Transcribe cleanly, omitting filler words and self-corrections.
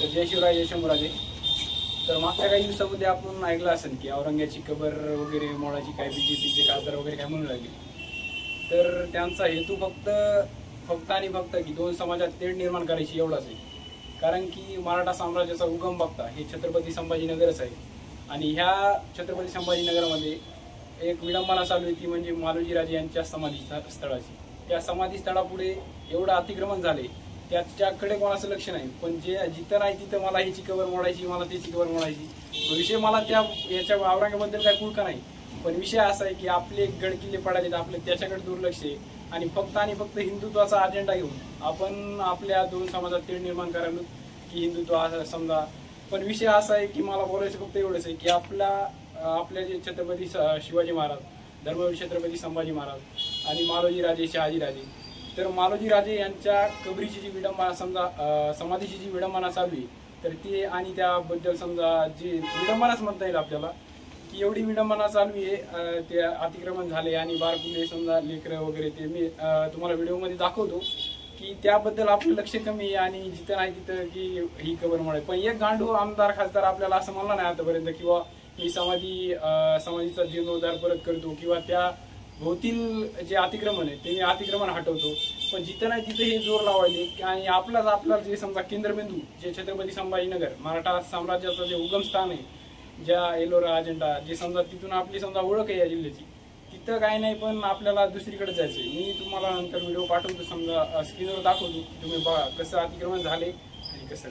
तर जय शिवराय जय शंभूराजे. तर मागच्या काही दिवसामध्ये आपण ऐकलं असेल की औरंग्याची कबर वगैरे मोडाची काय बीजेपीचे खासदार वगैरे काय म्हणू लागले. तर त्यांचा हेतू फक्त आणि फक्त की दोन समाजात तेढ निर्माण करायची एवढाच आहे. कारण की मराठा साम्राज्याचा उगम बघता हे छत्रपती संभाजीनगरच आहे. आणि ह्या छत्रपती संभाजीनगरमध्ये एक विडंबना चालू आहे ती म्हणजे मालोजीराजे यांच्या समाधी स्थळाची. त्या समाधी स्थळापुढे एवढं अतिक्रमण झाले त्याच्याकडे कोणाचं लक्ष नाही. पण जे जिथं नाही तिथं मला ह्याची कबर मोडायची, मला त्याची कबर मोडायची. विषय मला याच्या औरंगाबद्दल काय कुळका नाही. पण विषय असा आहे की आपले गडकिल्ले पडायचे आपले त्याच्याकडे दुर्लक्ष आहे. आणि फक्त हिंदुत्वाचा अजेंडा घेऊन आपण आपल्या दोन समाजात तेढ निर्माण करायला की हिंदुत्व असं समजा. पण विषय असा आहे की मला बोलायचं फक्त एवढंच आहे की आपल्या जे छत्रपती शिवाजी महाराज, धर्मवीर छत्रपती संभाजी महाराज आणि मालोजीराजे शहाजीराजे, तर मालोजीराजे यांच्या कबरीची जी विडंबना समजा समाधीची जी विडंबना चालू आहे तर ते आणि त्याबद्दल समजा जी विडंबनाच म्हणता येईल आपल्याला की एवढी विडंबना चालू आहे. ते अतिक्रमण झाले आणि बारकुले समजा लेकरं वगैरे ते मी तुम्हाला व्हिडिओमध्ये दाखवतो की त्याबद्दल आपलं लक्ष कमी आहे. आणि जिथं नाही तिथं की ही कबर मोडाय. पण एक गांडू आमदार खासदार आपल्याला असं म्हणलं नाही आतापर्यंत किंवा मी समाधीचा जीर्णोद्धार परत करतो किंवा त्या भोवतील जे अतिक्रमण आहे ते मी अतिक्रमण हटवतो. पण जिथं नाही तिथे हे जोर लावायले. आणि आपला जे समजा केंद्रबिंदू जे छत्रपती संभाजीनगर मराठा साम्राज्याचं जे उगमस्थान आहे, ज्या एलोरा अजेंडा जे समजा तिथून आपली समजा ओळख आहे या जिल्ह्याची, तिथं काय नाही. पण आपल्याला दुसरीकडे जायचंय. मी तुम्हाला नंतर व्हिडिओ पाठवतो, समजा स्क्रीनवर दाखवतो, तुम्ही बघा कसं अतिक्रमण झाले आणि कसं